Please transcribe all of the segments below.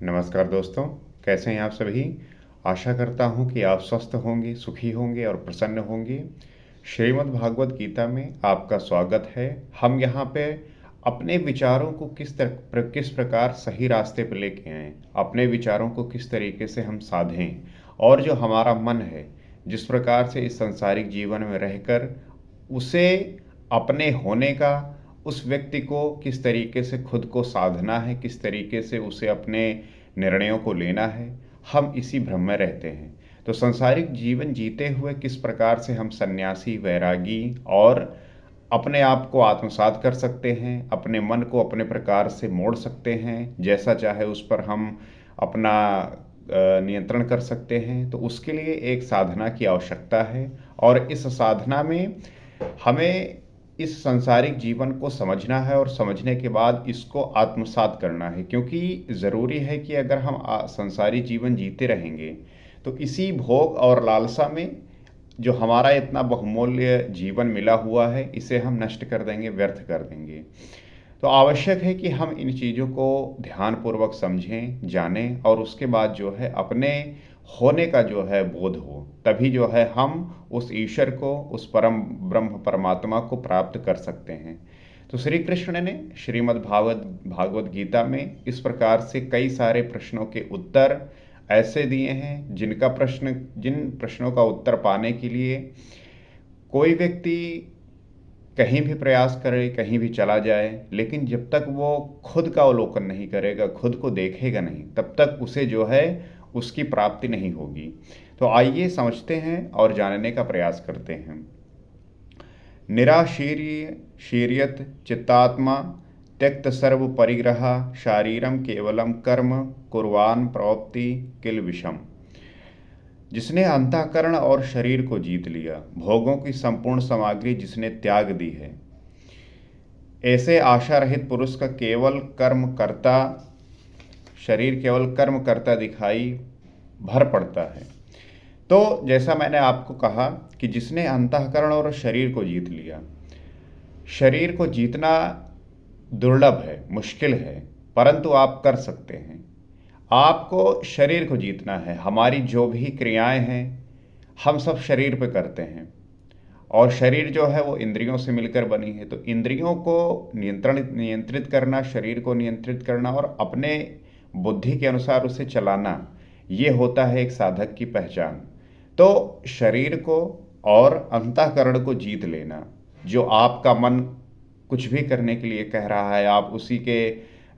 नमस्कार दोस्तों, कैसे हैं आप सभी? आशा करता हूँ कि आप स्वस्थ होंगे, सुखी होंगे और प्रसन्न होंगे। श्रीमद् भागवत गीता में आपका स्वागत है। हम यहाँ पे अपने विचारों को किस प्रकार सही रास्ते पर लेके आएँ, अपने विचारों को किस तरीके से हम साधें और जो हमारा मन है, जिस प्रकार से इस सांसारिक जीवन में रहकर उसे अपने होने का, उस व्यक्ति को किस तरीके से खुद को साधना है, किस तरीके से उसे अपने निर्णयों को लेना है, हम इसी भ्रम में रहते हैं। तो सांसारिक जीवन जीते हुए किस प्रकार से हम सन्यासी, वैरागी और अपने आप को आत्मसात कर सकते हैं, अपने मन को अपने प्रकार से मोड़ सकते हैं, जैसा चाहे उस पर हम अपना नियंत्रण कर सकते हैं। तो उसके लिए एक साधना की आवश्यकता है और इस साधना में हमें इस सांसारिक जीवन को समझना है और समझने के बाद इसको आत्मसात करना है, क्योंकि ज़रूरी है कि अगर हम संसारी जीवन जीते रहेंगे तो इसी भोग और लालसा में जो हमारा इतना बहुमूल्य जीवन मिला हुआ है, इसे हम नष्ट कर देंगे, व्यर्थ कर देंगे। तो आवश्यक है कि हम इन चीज़ों को ध्यानपूर्वक समझें, जानें और उसके बाद जो है अपने होने का जो है बोध हो, तभी जो है हम उस ईश्वर को, उस परम ब्रह्म परमात्मा को प्राप्त कर सकते हैं। तो श्री कृष्ण ने श्रीमद् भागवत गीता में इस प्रकार से कई सारे प्रश्नों के उत्तर ऐसे दिए हैं जिन प्रश्नों का उत्तर पाने के लिए कोई व्यक्ति कहीं भी प्रयास करे, कहीं भी चला जाए, लेकिन जब तक वो खुद का अवलोकन नहीं करेगा, खुद को देखेगा नहीं, तब तक उसे जो है उसकी प्राप्ति नहीं होगी। तो आइए समझते हैं और जानने का प्रयास करते हैं। निराशीर्य शीर्यत चित्तात्मा त्यक्त सर्व परिग्रह शारीरम केवलम कर्म कुर्वान प्रवृत्ति किल विषम। जिसने अंतःकरण और शरीर को जीत लिया, भोगों की संपूर्ण सामग्री जिसने त्याग दी है, ऐसे आशा रहित पुरुष का केवल कर्म करता शरीर केवल कर्म करता दिखाई भर पड़ता है। तो जैसा मैंने आपको कहा कि जिसने अंतःकरण और शरीर को जीत लिया, शरीर को जीतना दुर्लभ है, मुश्किल है, परंतु आप कर सकते हैं। आपको शरीर को जीतना है। हमारी जो भी क्रियाएं हैं, हम सब शरीर पे करते हैं और शरीर जो है वो इंद्रियों से मिलकर बनी है। तो इंद्रियों को नियंत्रित करना, शरीर को नियंत्रित करना और अपने बुद्धि के अनुसार उसे चलाना, ये होता है एक साधक की पहचान। तो शरीर को और अंतःकरण को जीत लेना, जो आपका मन कुछ भी करने के लिए कह रहा है, आप उसी के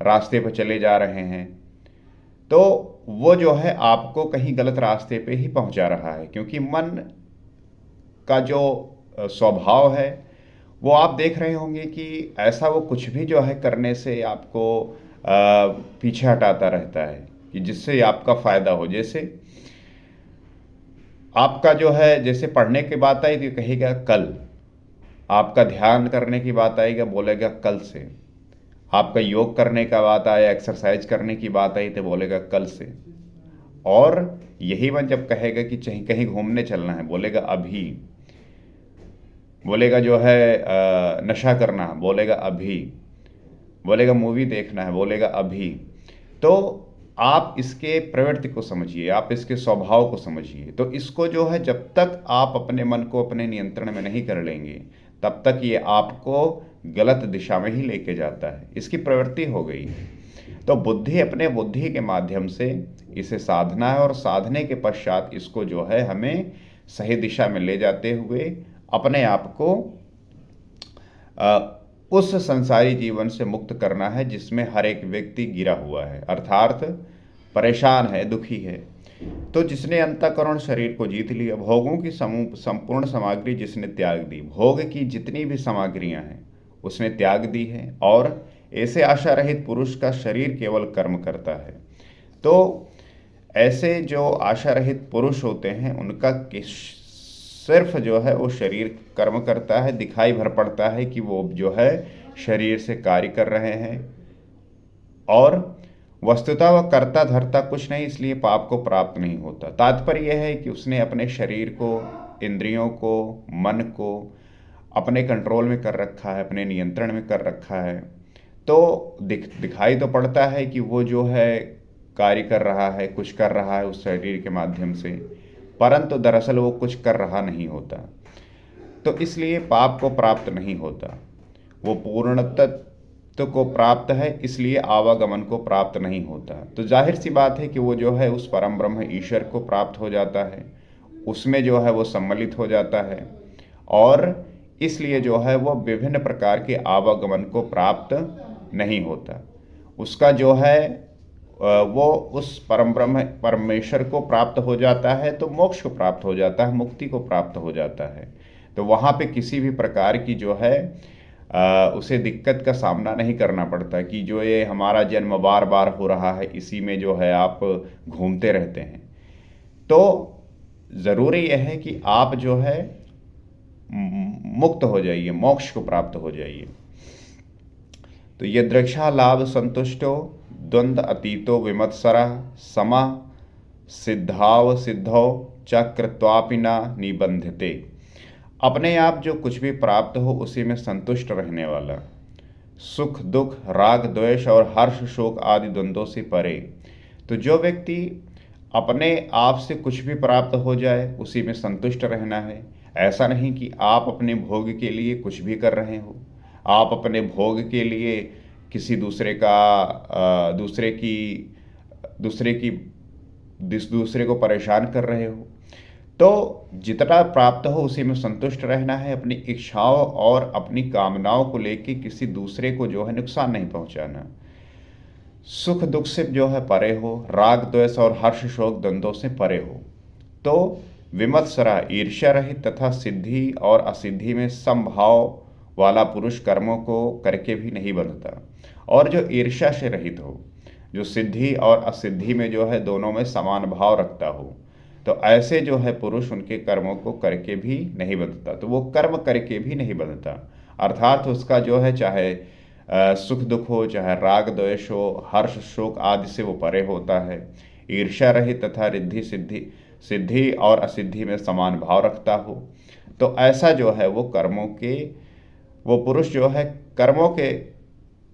रास्ते पर चले जा रहे हैं, तो वो जो है आपको कहीं गलत रास्ते पे ही पहुंचा रहा है, क्योंकि मन का जो स्वभाव है वो आप देख रहे होंगे कि ऐसा वो कुछ भी जो है करने से आपको पीछे हटाता रहता है कि जिससे आपका फायदा हो। जैसे आपका जो है, जैसे पढ़ने की बात आई तो कहेगा कल, आपका ध्यान करने की बात आएगा बोलेगा कल से, आपका योग करने का बात आया, एक्सरसाइज करने की बात आई तो बोलेगा कल से, और यही मन जब कहेगा कि कहीं कहीं घूमने चलना है बोलेगा अभी, बोलेगा जो है नशा करना है बोलेगा अभी, बोलेगा मूवी देखना है बोलेगा अभी। तो आप इसके प्रवृत्ति को समझिए, आप इसके स्वभाव को समझिए। तो इसको जो है जब तक आप अपने मन को अपने नियंत्रण में नहीं कर लेंगे, तब तक ये आपको गलत दिशा में ही लेके जाता है, इसकी प्रवृत्ति हो गई है। तो अपने बुद्धि के माध्यम से इसे साधना है और साधने के पश्चात इसको जो है हमें सही दिशा में ले जाते हुए अपने आप को उस संसारी जीवन से मुक्त करना है जिसमें हर एक व्यक्ति गिरा हुआ है, अर्थात परेशान है, दुखी है। तो जिसने अंतःकरण शरीर को जीत लिया, भोगों की संपूर्ण सामग्री जिसने त्याग दी, भोग की जितनी भी सामग्रियां हैं उसने त्याग दी है, और ऐसे आशा रहित पुरुष का शरीर केवल कर्म करता है। तो ऐसे जो आशा रहित पुरुष होते हैं उनका सिर्फ जो है वो शरीर कर्म करता है, दिखाई भर पड़ता है कि वो जो है शरीर से कार्य कर रहे हैं, और वस्तुतः वह करता धरता कुछ नहीं, इसलिए पाप को प्राप्त नहीं होता। तात्पर्य यह है कि उसने अपने शरीर को, इंद्रियों को, मन को अपने कंट्रोल में कर रखा है, अपने नियंत्रण में कर रखा है। तो दिखाई तो पड़ता है कि वो जो है कार्य कर रहा है, कुछ कर रहा है उस शरीर के माध्यम से, परंतु दरअसल वो कुछ कर रहा नहीं होता, तो इसलिए पाप को प्राप्त नहीं होता। वो पूर्णत्व को प्राप्त है, इसलिए आवागमन को प्राप्त नहीं होता। तो जाहिर सी बात है कि वो जो है उस परम ब्रह्म ईश्वर को प्राप्त हो जाता है, उसमें जो है वो सम्मिलित हो जाता है, और इसलिए जो है वो विभिन्न प्रकार के आवागमन को प्राप्त नहीं होता। उसका जो है वो उस परम ब्रह्म परमेश्वर को प्राप्त हो जाता है, तो मोक्ष को प्राप्त हो जाता है, मुक्ति को प्राप्त हो जाता है। तो वहाँ पे किसी भी प्रकार की जो है उसे दिक्कत का सामना नहीं करना पड़ता कि जो ये हमारा जन्म बार बार हो रहा है, इसी में जो है आप घूमते रहते हैं। तो ज़रूरी यह है कि आप जो है मुक्त हो जाइए, मोक्ष को प्राप्त हो जाइए। तो ये दृक्षा लाभ संतुष्टो द्वंद्व अतीतो विमत्सरः समा सिद्धाव सिद्धौ चक्रत्वापि न निबंधते। अपने आप जो कुछ भी प्राप्त हो उसी में संतुष्ट रहने वाला, सुख दुख राग द्वेष और हर्ष शोक आदि द्वंद्वों से परे। तो जो व्यक्ति अपने आप से कुछ भी प्राप्त हो जाए उसी में संतुष्ट रहना है। ऐसा नहीं कि आप अपने भोग के लिए कुछ भी कर रहे हो, आप अपने भोग के लिए किसी दूसरे को परेशान कर रहे हो। तो जितना प्राप्त हो उसी में संतुष्ट रहना है, अपनी इच्छाओं और अपनी कामनाओं को लेकर किसी दूसरे को जो है नुकसान नहीं पहुंचाना। सुख दुख से जो है परे हो, राग द्वेष और हर्ष शोक द्वंद्वों से परे हो। तो विमत्सरा ईर्ष्या रहित तथा सिद्धि और असिद्धि में समभाव वाला पुरुष कर्मों को करके भी नहीं बंधता। और जो ईर्ष्या से रहित हो, जो सिद्धि और असिद्धि में जो है दोनों में समान भाव रखता हो, तो ऐसे जो है पुरुष उनके कर्मों को करके भी नहीं बंधता। तो वो कर्म करके भी नहीं बंधता, अर्थात उसका जो है चाहे सुख दुख हो, चाहे राग द्वेष हो, हर्ष शोक आदि से वो परे होता है। ईर्ष्या रहित तथा रिद्धि सिद्धि और असिद्धि में समान भाव रखता हो। तो ऐसा जो है वो पुरुष जो है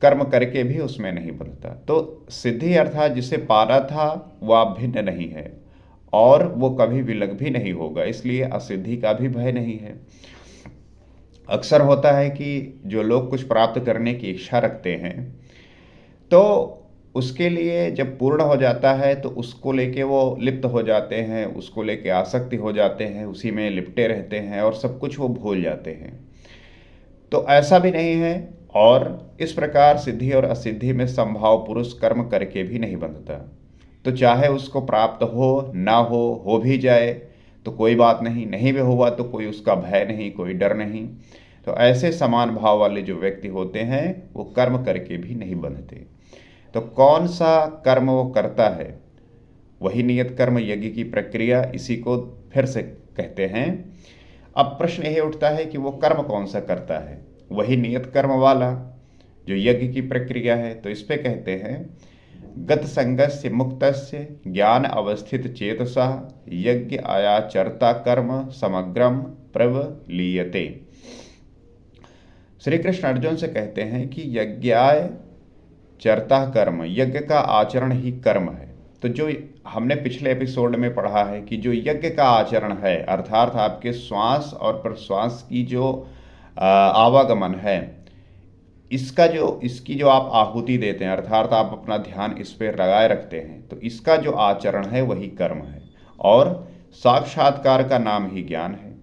कर्म करके भी उसमें नहीं बंधता। तो सिद्धि अर्थात जिसे पाना था वह भिन्न नहीं है, और वो कभी विलग भी नहीं होगा, इसलिए असिद्धि का भी भय नहीं है। अक्सर होता है कि जो लोग कुछ प्राप्त करने की इच्छा रखते हैं, तो उसके लिए जब पूर्ण हो जाता है तो उसको लेके वो लिप्त हो जाते हैं, उसको लेके आसक्ति हो जाते हैं, उसी में लिपटे रहते हैं और सब कुछ वो भूल जाते हैं। तो ऐसा भी नहीं है। और इस प्रकार सिद्धि और असिद्धि में समभाव पुरुष कर्म करके भी नहीं बंधता। तो चाहे उसको प्राप्त हो ना हो भी जाए तो कोई बात नहीं, नहीं भी हुआ तो कोई उसका भय नहीं, कोई डर नहीं। तो ऐसे समान भाव वाले जो व्यक्ति होते हैं वो कर्म करके भी नहीं बंधते। तो कौन सा कर्म वो करता है, वही नियत कर्म यज्ञ की प्रक्रिया, इसी को फिर से कहते हैं। अब प्रश्न यही उठता है कि वो कर्म कौन सा करता है, वही नियत कर्म वाला जो यज्ञ की प्रक्रिया है। तो इस पे कहते हैं गत संगस्य मुक्तस्य ज्ञान अवस्थित चेतसा यज्ञ आयाचरता कर्म समग्रम प्रवलीयते। श्री कृष्ण अर्जुन से कहते हैं कि यज्ञाय चरता कर्म, यज्ञ का आचरण ही कर्म है। तो जो हमने पिछले एपिसोड में पढ़ा है कि जो यज्ञ का आचरण है, अर्थात आपके श्वास और प्रश्वास की जो आवागमन है, इसकी जो आप आहुति देते हैं, अर्थात आप अपना ध्यान इस पर लगाए रखते हैं, तो इसका जो आचरण है वही कर्म है। और साक्षात्कार का नाम ही ज्ञान है।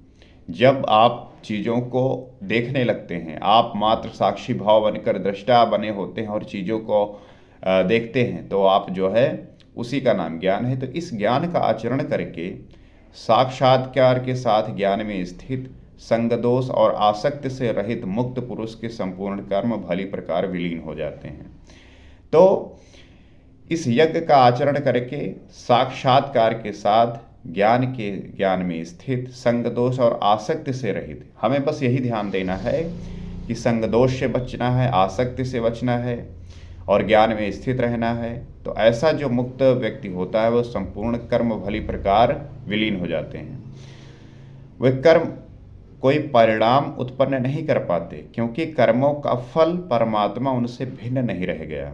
जब आप चीज़ों को देखने लगते हैं, आप मात्र साक्षी भाव बनकर दृष्टा बने होते हैं और चीज़ों को देखते हैं, तो आप जो है उसी का नाम ज्ञान है। तो इस ज्ञान का आचरण करके साक्षात्कार के साथ ज्ञान में स्थित संग दोष और आसक्ति से रहित मुक्त पुरुष के संपूर्ण कर्म भली प्रकार विलीन हो जाते हैं। तो इस यज्ञ का आचरण करके साक्षात्कार के साथ ज्ञान में स्थित संग दोष और आसक्ति से रहित, हमें बस यही ध्यान देना है कि संग दोष से बचना है, आसक्ति से बचना है और ज्ञान में स्थित रहना है। तो ऐसा जो मुक्त व्यक्ति होता है वह संपूर्ण कर्म भली प्रकार विलीन हो जाते हैं। वे कर्म कोई परिणाम उत्पन्न नहीं कर पाते, क्योंकि कर्मों का फल परमात्मा उनसे भिन्न नहीं रह गया।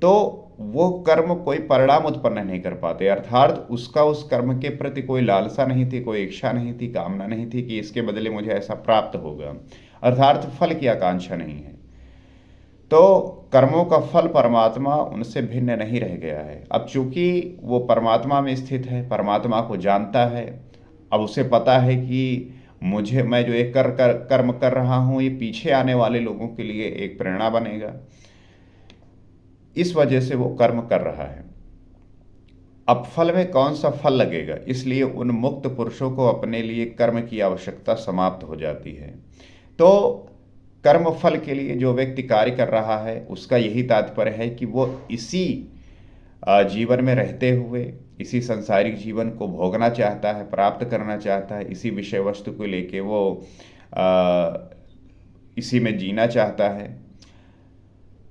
तो वो कर्म कोई परिणाम उत्पन्न नहीं कर पाते, अर्थात उसका उस कर्म के प्रति कोई लालसा नहीं थी, कोई इच्छा नहीं थी, कामना नहीं थी कि इसके बदले मुझे ऐसा प्राप्त होगा, अर्थात फल की आकांक्षा नहीं है। तो कर्मों का फल परमात्मा उनसे भिन्न नहीं रह गया है। अब चूंकि वो परमात्मा में स्थित है, परमात्मा को जानता है, अब उसे पता है कि मैं जो एक कर्म कर रहा हूँ ये पीछे आने वाले लोगों के लिए एक प्रेरणा बनेगा, इस वजह से वो कर्म कर रहा है। अब फल में कौन सा फल लगेगा, इसलिए उन मुक्त पुरुषों को अपने लिए कर्म की आवश्यकता समाप्त हो जाती है। तो कर्म फल के लिए जो व्यक्ति कार्य कर रहा है उसका यही तात्पर्य है कि वो इसी जीवन में रहते हुए इसी सांसारिक जीवन को भोगना चाहता है, प्राप्त करना चाहता है, इसी विषय वस्तु को लेके वो इसी में जीना चाहता है।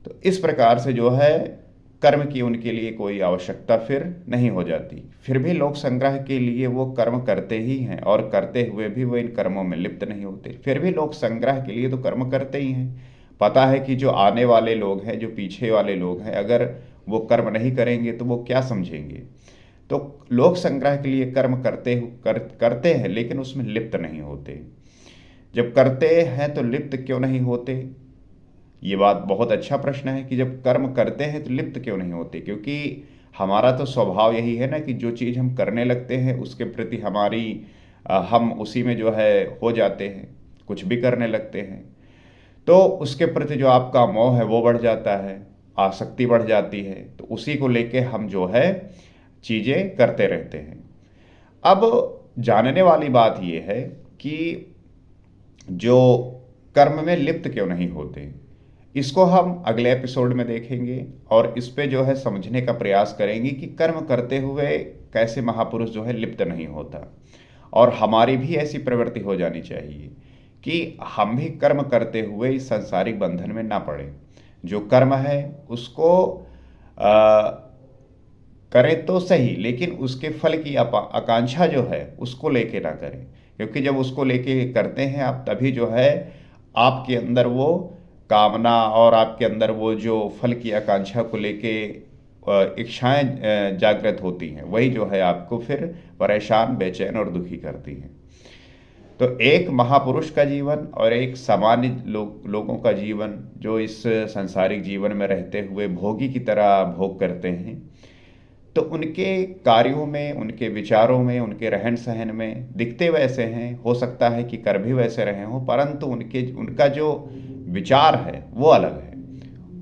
तो इस प्रकार से जो है कर्म की उनके लिए कोई आवश्यकता फिर नहीं हो जाती। फिर भी लोक संग्रह के लिए वो कर्म करते ही हैं और करते हुए भी वो इन कर्मों में लिप्त नहीं होते। फिर भी लोक संग्रह के लिए तो कर्म करते ही हैं। पता है कि जो आने वाले लोग हैं, जो पीछे वाले लोग हैं, अगर वो कर्म नहीं करेंगे तो वो क्या समझेंगे। तो लोक संग्रह के लिए कर्म करते हैं, लेकिन उसमें लिप्त नहीं होते। जब करते हैं तो लिप्त क्यों नहीं होते, ये बात बहुत अच्छा प्रश्न है कि जब कर्म करते हैं तो लिप्त क्यों नहीं होते। क्योंकि हमारा तो स्वभाव यही है ना कि जो चीज़ हम करने लगते हैं उसके प्रति हम उसी में जो है हो जाते हैं, कुछ भी करने लगते हैं तो उसके प्रति जो आपका मोह है वो बढ़ जाता है, आसक्ति बढ़ जाती है, तो उसी को लेके हम जो है चीज़ें करते रहते हैं। अब जानने वाली बात ये है कि जो कर्म में लिप्त क्यों नहीं होते, इसको हम अगले एपिसोड में देखेंगे और इस पे जो है समझने का प्रयास करेंगे कि कर्म करते हुए कैसे महापुरुष जो है लिप्त नहीं होता। और हमारी भी ऐसी प्रवृत्ति हो जानी चाहिए कि हम भी कर्म करते हुए इस सांसारिक बंधन में ना पड़े। जो कर्म है उसको करें तो सही, लेकिन उसके फल की आकांक्षा जो है उसको लेके ना करें। क्योंकि जब उसको लेके करते हैं आप, तभी जो है आपके अंदर वो कामना और आपके अंदर वो जो फल की आकांक्षा को लेके इच्छाएं जागृत होती हैं, वही जो है आपको फिर परेशान, बेचैन और दुखी करती हैं। तो एक महापुरुष का जीवन और एक सामान्य लोगों का जीवन जो इस सांसारिक जीवन में रहते हुए भोगी की तरह भोग करते हैं, तो उनके कार्यों में, उनके विचारों में, उनके रहन सहन में दिखते वैसे हैं, हो सकता है कि कर भी वैसे रहे हों, परंतु उनका जो विचार है वो अलग है।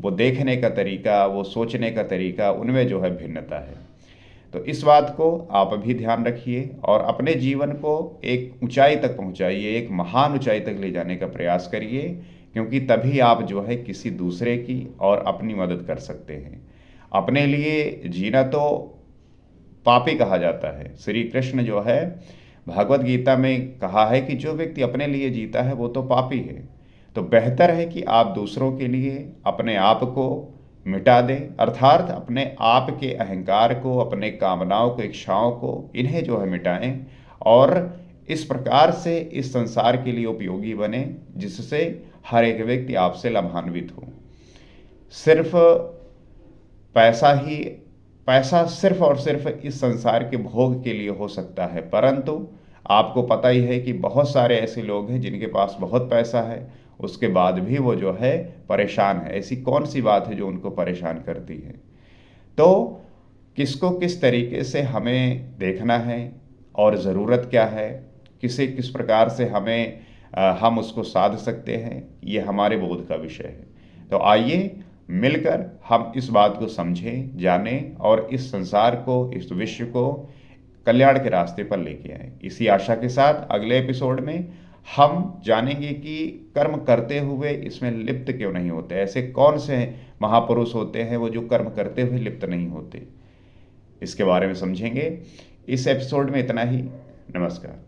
वो देखने का तरीका, वो सोचने का तरीका, उनमें जो है भिन्नता है। तो इस बात को आप भी ध्यान रखिए और अपने जीवन को एक ऊंचाई तक पहुंचाइए, एक महान ऊंचाई तक ले जाने का प्रयास करिए, क्योंकि तभी आप जो है किसी दूसरे की और अपनी मदद कर सकते हैं। अपने लिए जीना तो पापी कहा जाता है। श्री कृष्ण जो है भगवत गीता में कहा है कि जो व्यक्ति अपने लिए जीता है वो तो पापी है। तो बेहतर है कि आप दूसरों के लिए अपने आप को मिटा दें, अर्थात अपने आप के अहंकार को, अपने कामनाओं को, इच्छाओं को, इन्हें जो है मिटाएं और इस प्रकार से इस संसार के लिए उपयोगी बने, जिससे हर एक व्यक्ति आपसे लाभान्वित हो। पैसा सिर्फ और सिर्फ इस संसार के भोग के लिए हो सकता है, परंतु आपको पता ही है कि बहुत सारे ऐसे लोग हैं जिनके पास बहुत पैसा है, उसके बाद भी वो जो है परेशान है। ऐसी कौन सी बात है जो उनको परेशान करती है। तो किसको किस तरीके से हमें देखना है और ज़रूरत क्या है, किस प्रकार से हम उसको साध सकते हैं, ये हमारे बोध का विषय है। तो आइए मिलकर हम इस बात को समझें, जानें और इस संसार को, इस विश्व को कल्याण के रास्ते पर लेके आएं। इसी आशा के साथ अगले एपिसोड में हम जानेंगे कि कर्म करते हुए इसमें लिप्त क्यों नहीं होते। ऐसे कौन से महापुरुष होते हैं वो जो कर्म करते हुए लिप्त नहीं होते, इसके बारे में समझेंगे। इस एपिसोड में इतना ही। नमस्कार।